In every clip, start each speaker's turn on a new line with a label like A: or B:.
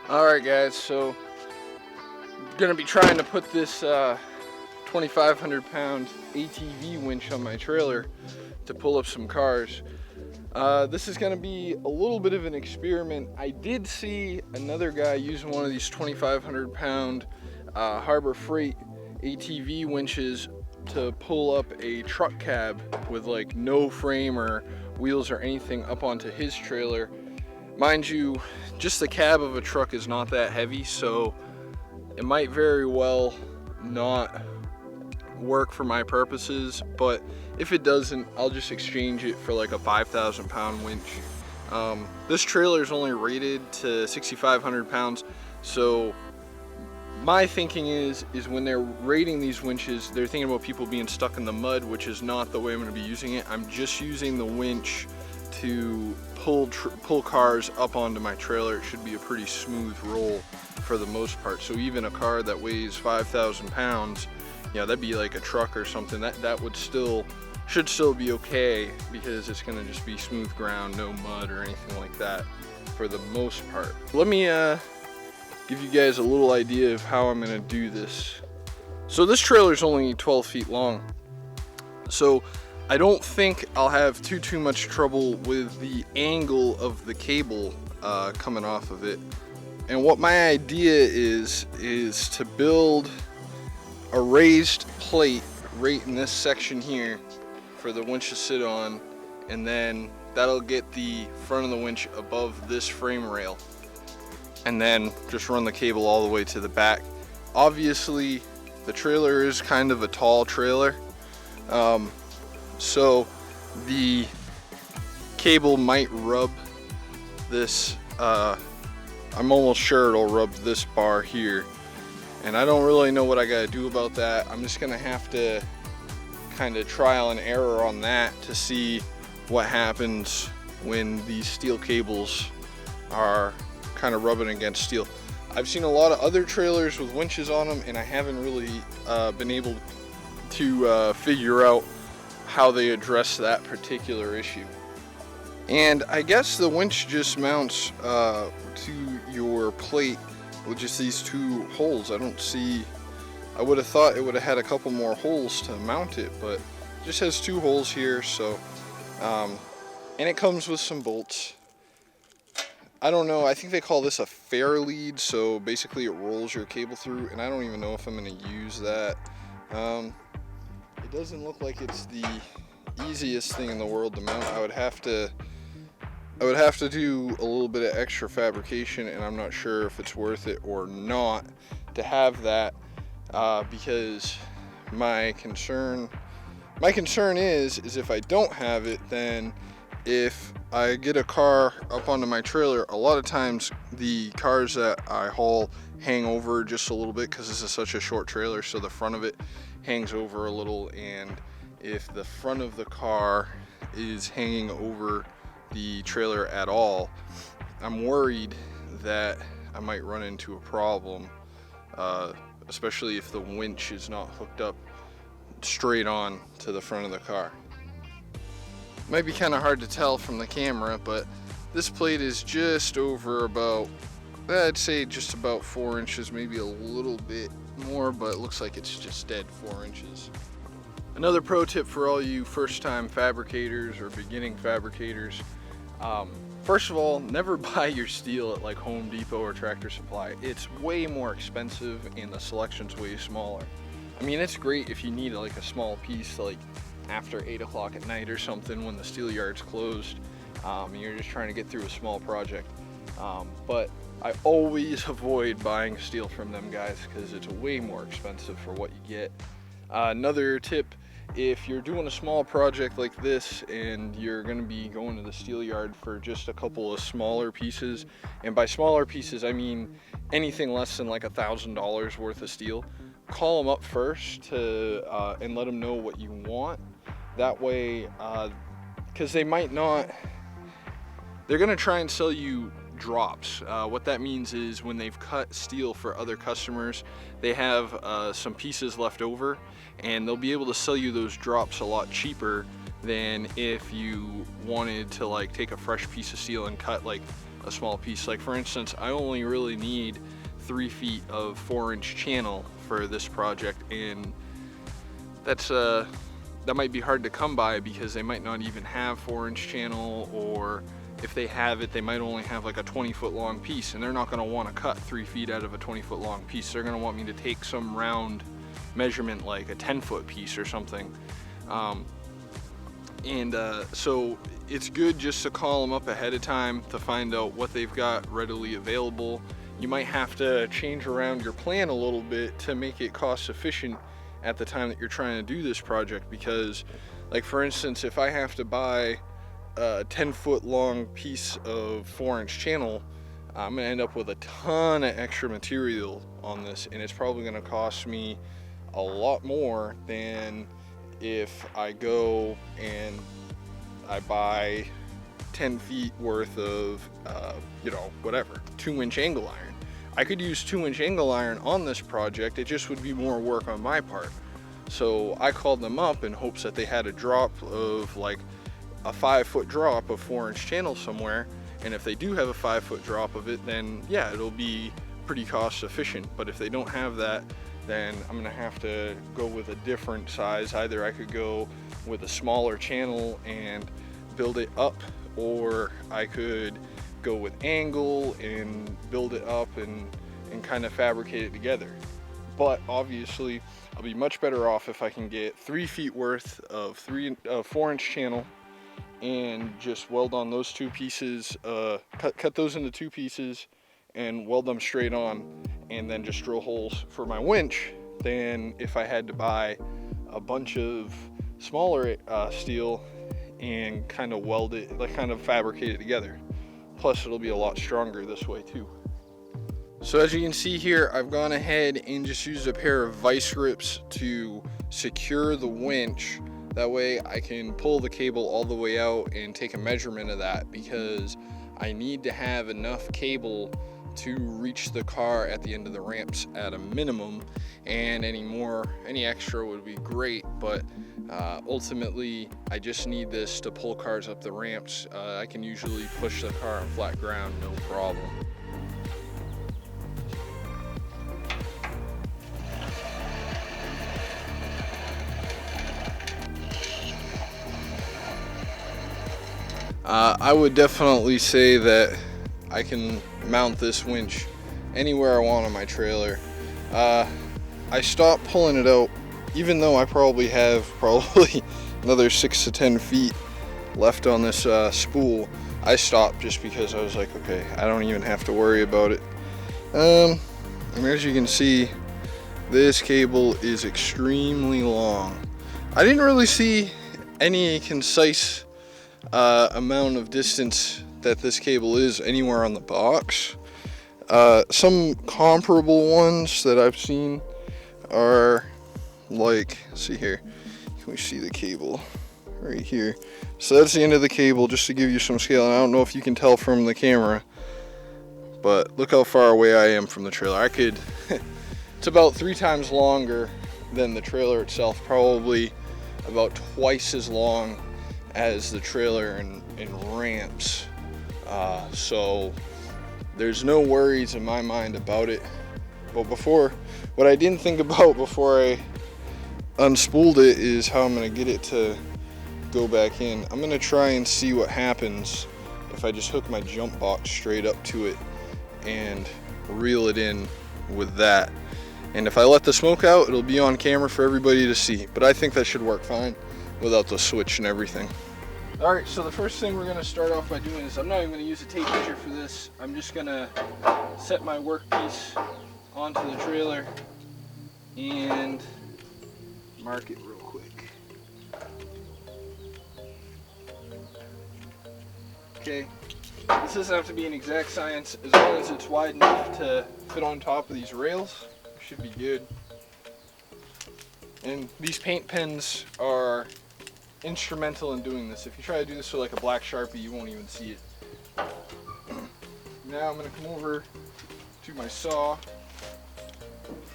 A: Alright guys, so I'm gonna be trying to put this 2,500 pound ATV winch on my trailer to pull up some cars. This is gonna be a little bit of an experiment. I did see another guy using one of these 2,500 pound Harbor Freight ATV winches to pull up a truck cab with like no frame or wheels or anything up onto his trailer. Mind you, just the cab of a truck is not that heavy, so it might very well not work for my purposes, but if it doesn't, I'll just exchange it for like a 5,000 pound winch. This trailer is only rated to 6,500 pounds, so my thinking is when they're rating these winches, they're thinking about people being stuck in the mud, which is not the way I'm going to be using it. I'm just using the winch to pull cars up onto my trailer. It should be a pretty smooth roll for the most part. So even a car that weighs 5,000 pounds, you know, that'd be like a truck or something, that should still be okay, because it's gonna just be smooth ground, no mud or anything like that for the most part. Let me give you guys a little idea of how I'm gonna do this. So this trailer is only 12 feet long, so I don't think I'll have too much trouble with the angle of the cable coming off of it. And what my idea is to build a raised plate right in this section here for the winch to sit on, and then that'll get the front of the winch above this frame rail, and then just run the cable all the way to the back. Obviously the trailer is kind of a tall trailer, so the cable might rub this, I'm almost sure it'll rub this bar here, and I don't really know what I gotta do about that. I'm just gonna have to kind of trial and error on that to see what happens when these steel cables are kind of rubbing against steel. I've seen a lot of other trailers with winches on them, and I haven't really been able to figure out how they address that particular issue. And I guess the winch just mounts to your plate with just these two holes. I would have thought it would have had a couple more holes to mount it, but it just has two holes here. So and it comes with some bolts. I don't know, I think they call this a fair lead, so basically it rolls your cable through, and I don't even know if I'm going to use that. It doesn't look like it's the easiest thing in the world to mount. I would have to do a little bit of extra fabrication, and I'm not sure if it's worth it or not to have that, because my concern is if I don't have it, then if I get a car up onto my trailer, a lot of times the cars that I haul hang over just a little bit because this is such a short trailer, so the front of it hangs over a little, and if the front of the car is hanging over the trailer at all, I'm worried that I might run into a problem, especially if the winch is not hooked up straight on to the front of the car. Might be kind of hard to tell from the camera, but this plate is just over about, I'd say just about 4 inches, maybe a little bit more, but it looks like it's just dead 4 inches. Another pro tip for all you first-time fabricators or beginning fabricators, first of all, never buy your steel at like Home Depot or Tractor Supply. It's way more expensive and the selection's way smaller. I mean, it's great if you need like a small piece like after 8 o'clock at night or something when the steel yard's closed, and you're just trying to get through a small project. But I always avoid buying steel from them guys because it's way more expensive for what you get. Another tip, if you're doing a small project like this and you're going to be going to the steel yard for just a couple of smaller pieces, and by smaller pieces I mean anything less than like $1,000 worth of steel, call them up first to and let them know what you want. That way, because they might not, they're going to try and sell you drops. What that means is when they've cut steel for other customers, they have some pieces left over, and they'll be able to sell you those drops a lot cheaper than if you wanted to like take a fresh piece of steel and cut like a small piece. Like for instance, I only really need 3 feet of 4-inch channel for this project, and that's that might be hard to come by because they might not even have 4-inch channel, or if they have it, they might only have like a 20-foot long piece, and they're not going to want to cut 3 feet out of a 20-foot long piece. They're going to want me to take some round measurement, like a 10-foot piece or something. So it's good just to call them up ahead of time to find out what they've got readily available. You might have to change around your plan a little bit to make it cost efficient at the time that you're trying to do this project, because like for instance, if I have to buy a 10-foot long piece of 4-inch channel, I'm gonna end up with a ton of extra material on this, and it's probably gonna cost me a lot more than if I go and I buy 10 feet worth of whatever, 2-inch angle iron. I could use 2-inch angle iron on this project, it just would be more work on my part. So I called them up in hopes that they had a drop of like a 5-foot drop of 4-inch channel somewhere, and if they do have a 5-foot drop of it, then yeah, it'll be pretty cost efficient. But if they don't have that, then I'm gonna have to go with a different size. Either I could go with a smaller channel and build it up, or I could go with angle and build it up and kind of fabricate it together. But obviously I'll be much better off if I can get 3 feet worth of 4-inch channel and just weld on those 2 pieces, cut those into 2 pieces and weld them straight on, and then just drill holes for my winch, than if I had to buy a bunch of smaller steel and kind of weld it, like kind of fabricate it together. Plus it'll be a lot stronger this way too. So as you can see here, I've gone ahead and just used a pair of vice grips to secure the winch. That way I can pull the cable all the way out and take a measurement of that, because I need to have enough cable to reach the car at the end of the ramps at a minimum, and any extra would be great, but ultimately I just need this to pull cars up the ramps. I can usually push the car on flat ground, no problem. I would definitely say that I can mount this winch anywhere I want on my trailer. I stopped pulling it out, even though I probably have another 6 to 10 feet left on this spool. I stopped just because I was like, okay, I don't even have to worry about it. And as you can see, this cable is extremely long. I didn't really see any concise amount of distance that this cable is anywhere on the box. Some comparable ones that I've seen are like, see here, can we see the cable right here? So that's the end of the cable, just to give you some scale. And I don't know if you can tell from the camera, but look how far away I am from the trailer. It's about 3 times longer than the trailer itself, probably about twice as long as the trailer in ramps. So there's no worries in my mind about it. But what I didn't think about before I unspooled it is how I'm going to get it to go back in. I'm going to try and see what happens if I just hook my jump box straight up to it and reel it in with that. And if I let the smoke out, it'll be on camera for everybody to see. But I think that should work fine without the switch and everything. Alright, so the first thing we're going to start off by doing is, I'm not even going to use a tape measure for this. I'm just going to set my workpiece onto the trailer and mark it real quick. Okay, this doesn't have to be an exact science. As long as it's wide enough to fit on top of these rails, it should be good. And these paint pens are instrumental in doing this. If you try to do this with like a black Sharpie, you won't even see it. Now I'm going to come over to my saw.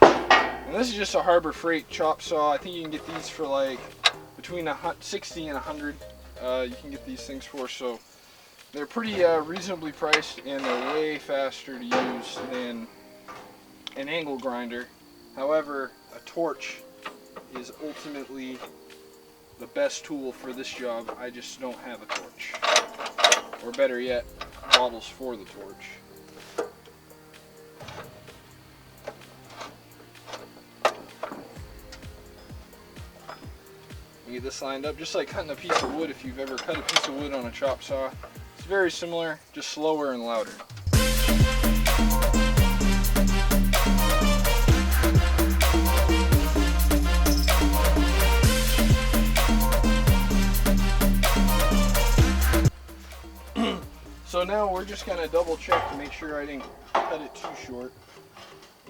A: And this is just a Harbor Freight chop saw. I think you can get these for like between 60 and 100. You can get these things for. So They're pretty reasonably priced, and they're way faster to use than an angle grinder. However, a torch is ultimately the best tool for this job. I just don't have a torch. Or better yet, bottles for the torch. Get this lined up, just like cutting a piece of wood. If you've ever cut a piece of wood on a chop saw, it's very similar, just slower and louder. So now we're just going to double check to make sure I didn't cut it too short.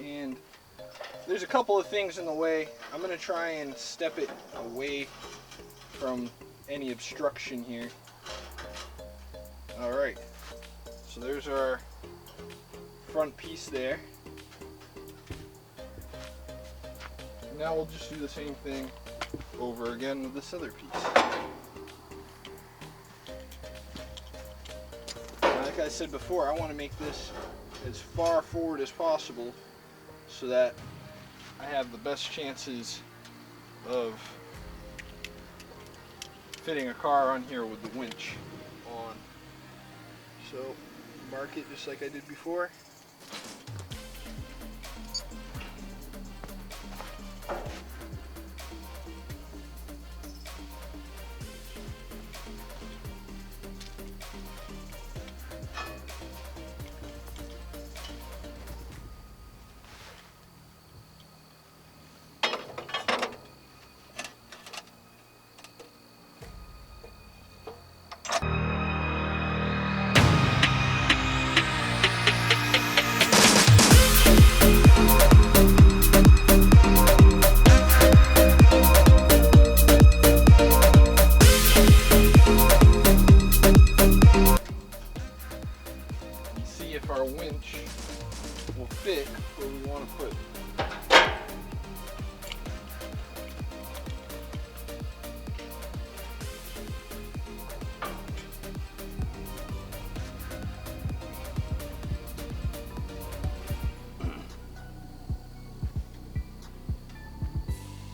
A: And there's a couple of things in the way. I'm going to try and step it away from any obstruction here. Alright, so there's our front piece there. And now we'll just do the same thing over again with this other piece. Like I said before, I want to make this as far forward as possible so that I have the best chances of fitting a car on here with the winch on. So mark it just like I did before. If our winch will fit where we want to put it.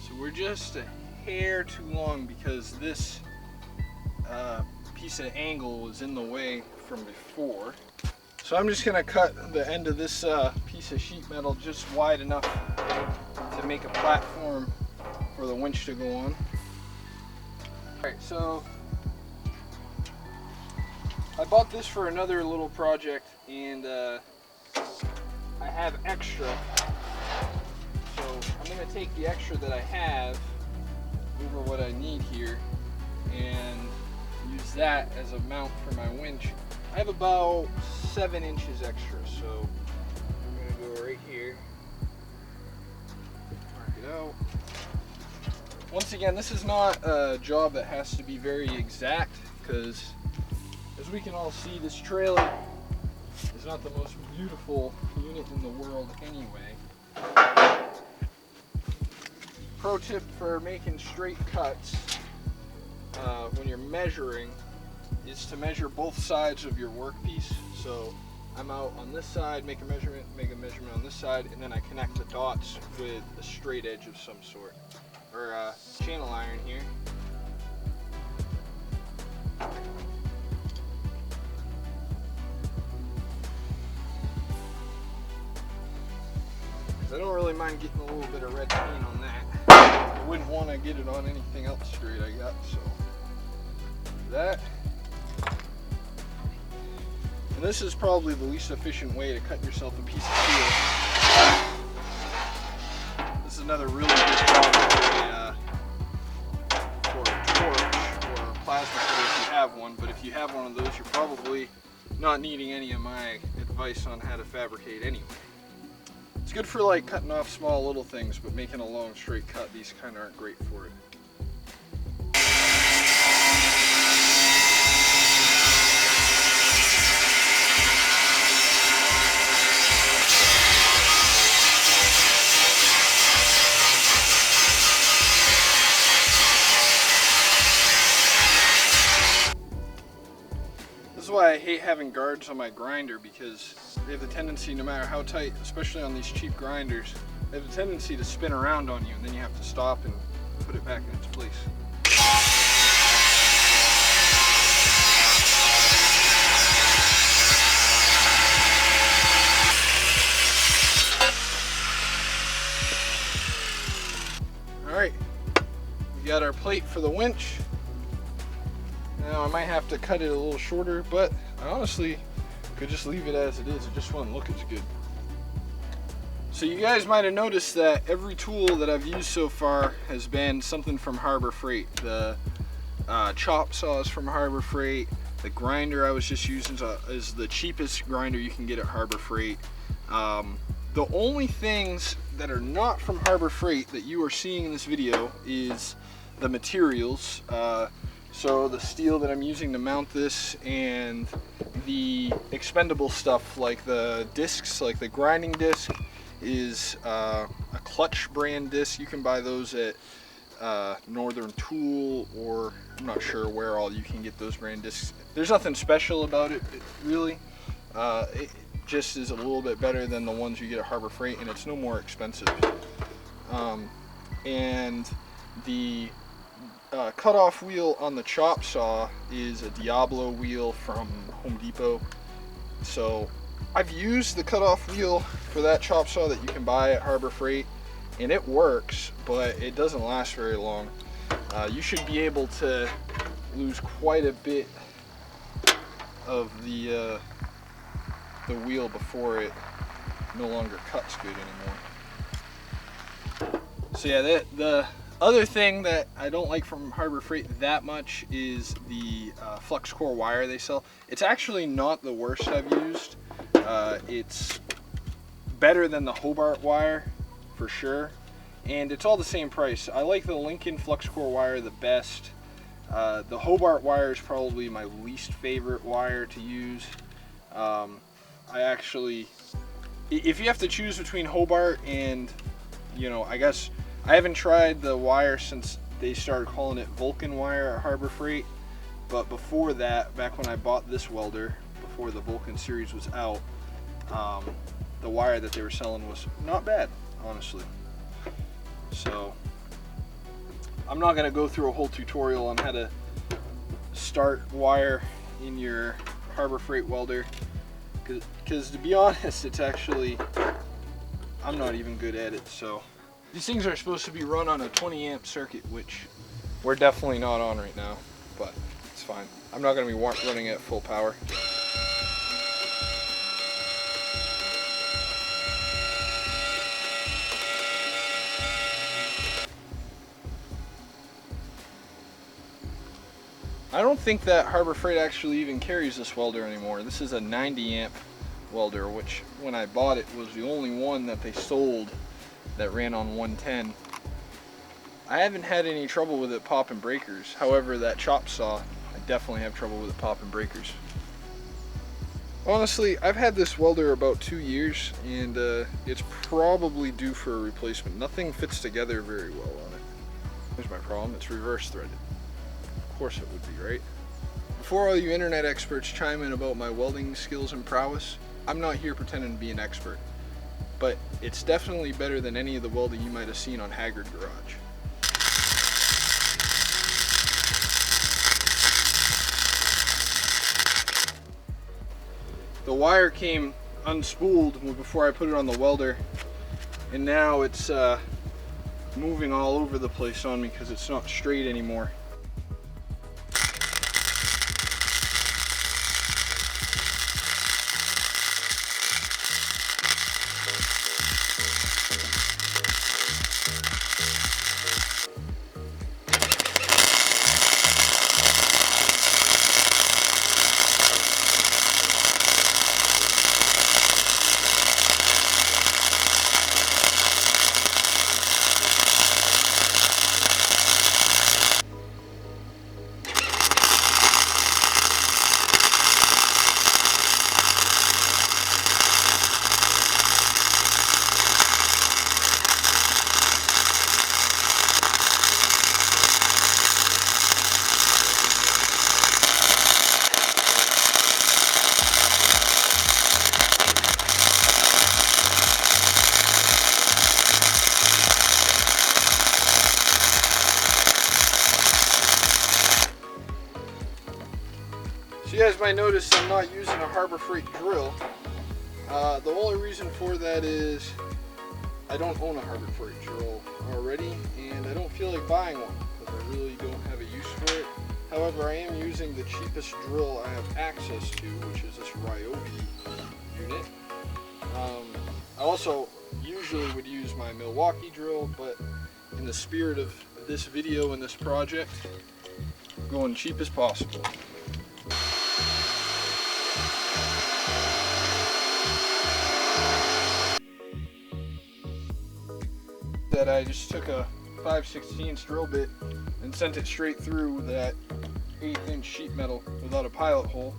A: So we're just a hair too long because this piece of angle was in the way from before. So I'm just going to cut the end of this piece of sheet metal just wide enough to make a platform for the winch to go on. Alright, so I bought this for another little project, and I have extra. So I'm going to take the extra that I have over what I need here and use that as a mount for my winch. I have about 7 inches extra, so I'm going to go right here, mark it out. Once again, this is not a job that has to be very exact, because as we can all see, this trailer is not the most beautiful unit in the world anyway. Pro tip for making straight cuts when you're measuring is to measure both sides of your workpiece. So I'm out on this side, make a measurement on this side, and then I connect the dots with a straight edge of some sort, or a channel iron here. I don't really mind getting a little bit of red paint on that. I wouldn't want to get it on anything else straight I got, so that. And this is probably the least efficient way to cut yourself a piece of steel. This is another really good job for a torch or a plasma cutter if you have one, but if you have one of those, you're probably not needing any of my advice on how to fabricate anyway. It's good for like cutting off small little things, but making a long straight cut, these kind of aren't great for it. This is why I hate having guards on my grinder because they have the tendency, no matter how tight, especially on these cheap grinders, they have a tendency to spin around on you, and then you have to stop and put it back in its place. Alright, we got our plate for the winch. Now I might have to cut it a little shorter, but I honestly could just leave it as it is. It just wouldn't look as good. So you guys might have noticed that every tool that I've used so far has been something from Harbor Freight. The chop saw is from Harbor Freight. The grinder I was just using is the cheapest grinder you can get at Harbor Freight. The only things that are not from Harbor Freight that you are seeing in this video is the materials. So the steel that I'm using to mount this, and the expendable stuff like the discs, like the grinding disc is a Clutch brand disc. You can buy those at Northern Tool, or I'm not sure where all you can get those brand discs. There's nothing special about it really. It just is a little bit better than the ones you get at Harbor Freight, and it's no more expensive. And the cutoff wheel on the chop saw is a Diablo wheel from Home Depot. So I've used the cutoff wheel for that chop saw that you can buy at Harbor Freight, and it works, but it doesn't last very long. You should be able to lose quite a bit of the wheel before it no longer cuts good anymore. So yeah, the other thing that I don't like from Harbor Freight that much is the flux core wire they sell. It's actually not the worst I've used. It's better than the Hobart wire for sure, and it's all the same price. I like the Lincoln flux core wire the best. The Hobart wire is probably my least favorite wire to use. I actually, if you have to choose between Hobart and, you know, I guess I haven't tried the wire since they started calling it Vulcan wire at Harbor Freight, but before that, back when I bought this welder, before the Vulcan series was out, the wire that they were selling was not bad, honestly. So I'm not going to go through a whole tutorial on how to start wire in your Harbor Freight welder, because to be honest, it's actually, I'm not even good at it. So these things are supposed to be run on a 20 amp circuit, which we're definitely not on right now, but it's fine. I'm not going to be running at full power. I don't think that Harbor Freight actually even carries this welder anymore. This is a 90 amp welder, which when I bought it was the only one that they sold that ran on 110. I haven't had any trouble with it popping breakers. However, that chop saw, I definitely have trouble with it popping breakers. Honestly, I've had this welder about 2 years, and it's probably due for a replacement. Nothing fits together very well on it. Here's my problem, it's reverse threaded. Of course it would be, right? Before all you internet experts chime in about my welding skills and prowess, I'm not here pretending to be an expert, but it's definitely better than any of the welding you might have seen on Haggard Garage. The wire came unspooled before I put it on the welder, and now it's moving all over the place on me because it's not straight anymore. might notice I'm not using a Harbor Freight drill. The only reason for that is I don't own a Harbor Freight drill already, and I don't feel like buying one because I really don't have a use for it. However, I am using the cheapest drill I have access to, which is this Ryobi unit. I also usually would use my Milwaukee drill, but in the spirit of this video and this project, I'm going cheap as possible. That I just took a 5/16 drill bit and sent it straight through that 1/8" sheet metal without a pilot hole,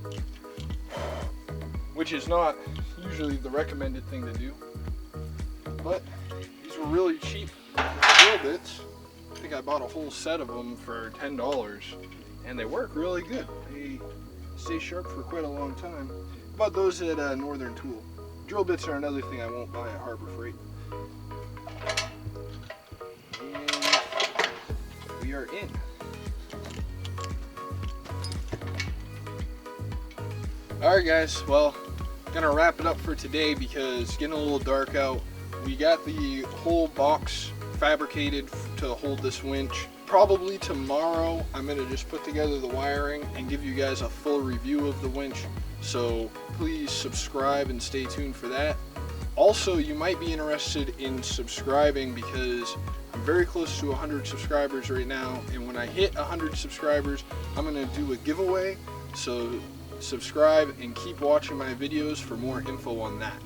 A: which is not usually the recommended thing to do. But these were really cheap drill bits. I think I bought a whole set of them for $10, and they work really good. They stay sharp for quite a long time. I bought those at Northern Tool. Drill bits are another thing I won't buy at Harbor Freight. And we are in. Alright guys, well, gonna wrap it up for today because it's getting a little dark out. We got the whole box fabricated to hold this winch. Probably tomorrow I'm gonna just put together the wiring and give you guys a full review of the winch. So please subscribe and stay tuned for that. Also, you might be interested in subscribing because I'm very close to 100 subscribers right now, and when I hit 100 subscribers, I'm gonna do a giveaway. So subscribe and keep watching my videos for more info on that.